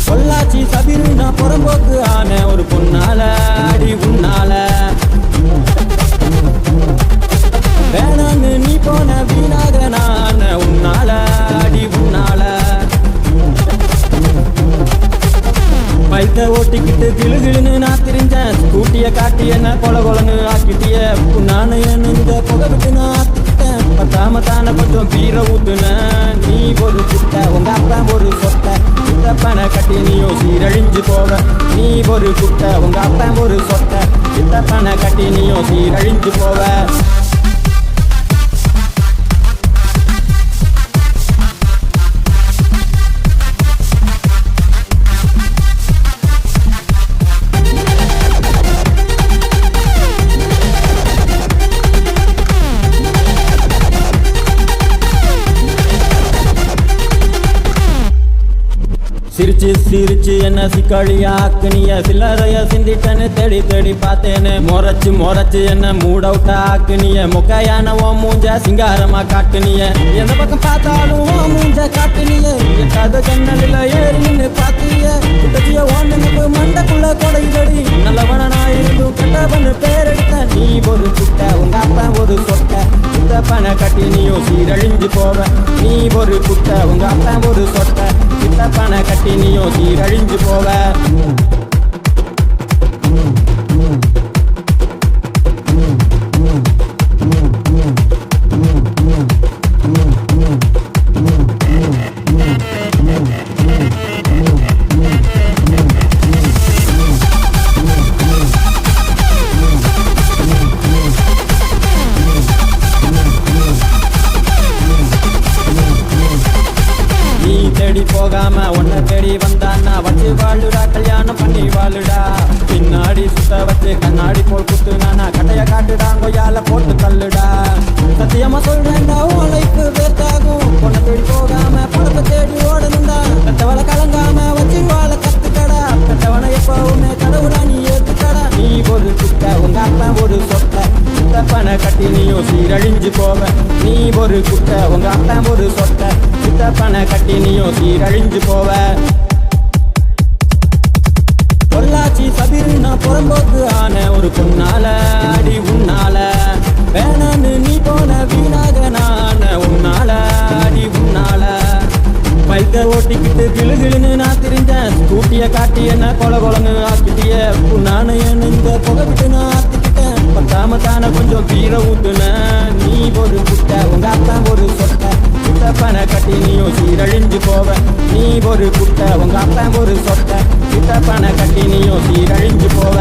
பொள்ளாச்சி சபிரு நான் புறம்போக்கு ஆன ஒரு பொண்ணால அடி உன்னால வேணான்னு நீ போன வீணாக நான் உன்னால அடி உன்னால பைக்க ஓட்டிக்கிட்டு கிளுகிளுன்னு நான் திரிஞ்சேன் ஸ்கூட்டிய காட்டி என்ன கொல கொலன்னு ஆக்கிட்டிய புண்ணான இந்த புகை விட்டு நான் ஆத்திக்கிட்டேன் பத்தாம தானே கொஞ்சம் பீரை ஊத்துனேன் நீ ஒரு குட்டை உங்க அப்பா ஒரு சொட்டை சித்தப்பனை கட்டி நீயும் சீரழிஞ்சு போவ நீ ஒரு குட்டை உங்க அப்பா ஒரு சொட்டை சித்தப்பனை கட்டி நீயும் சீரழிஞ்சு போவ சிரிச்சு சிரிச்சு என்ன சிக்காளியா ஆக்குனிய சில்லறைய சிந்திட்டன்னு தேடி தேடி பார்த்தேன்னு முறைச்சு முறைச்சு என்ன மூட் அவுட்டா ஆக்குனிய முக்கையான ஓ மூஞ்ச சிங்காரமா காட்டுனிய எந்த பக்கம் பார்த்தாலும் ஓ மூஞ்ச காட்டுனிய கதை ஜன்னலில் ஏறி நின்று பார்த்திய குட்டச்சிய ஓண்டுனுக்கு மண்டக்குள்ள கொடைதடி நல்லவன நான் இருந்தும் கெட்டவனு பேரெடுத்த நீ ஒரு குட்டை உங்க அப்பா ஒரு சொட்டை சித்தப்பனை கட்டி நீயும் சீரழிஞ்சு போவ நீ ஒரு குட்டை உங்க அப்பா ஒரு சொட்டை சித்தப்பனை கட்டி நீயும் சீரழிஞ்சு போவ தேடி போகாம உன்னை தேடி வந்தான்னா வச்சு வாழுடா கல்யாணம் பண்ணி வாழுடா பின்னாடி சுத்த வச்சு கண்ணாடி போல் குத்துனானா கட்டைய காட்டுடா கொய்யால போட்டு தள்ளுடா சத்தியமா சொல்றேன்டா உன் லைஃப் வேஸ்ட் ஆகும் உன்னை தேடி போகாம பணத்தை தேடி ஓடணும்டா கட்டவளை கலங்காம வச்சு வாழ கத்துக்கடா கட்டவனை எப்பவுமே கடவுளா நீ ஏத்துக்கடா நீ ஒரு குட்டை உங்க அப்பா ஒரு சொட்டை சித்தப்பனை கட்டி நீயும் சீரழிஞ்சு போவ நீ ஒரு குட்டை உங்க அப்பா ஒரு சொட்டை சித்தப்பனை கட்டி நீயும் சீரழிஞ்சு போவ பொள்ளாச்சி சபிரு நான் புறம்போக்கு ஆன ஒரு பொண்ணால அடி உன்னால வேணான்னு நீ போன வீணாக நான் உன்னால அடி உன்னால பைக்க ஓட்டிக்கிட்டு கிளுகிளுன்னு நான் திரிஞ்சேன் ஸ்கூட்டிய காட்டி என்ன கொல கொலன்னு ஆக்கிட்டிய புண்ணான இந்த புகை விட்டு நான் ஆத்திக்கிட்டேன் பத்தாம தானே கொஞ்சம் பீரை ஊத்துனேன் நீ ஒரு குட்டை உங்க அப்பா ஒரு சொட்டை சித்தப்பனை கட்டி நீயும் சீரழிஞ்சு போவ நீ ஒரு குட்டை உங்க அப்பா ஒரு சொட்டை சித்தப்பனை கட்டி நீயும் சீரழிஞ்சு போவ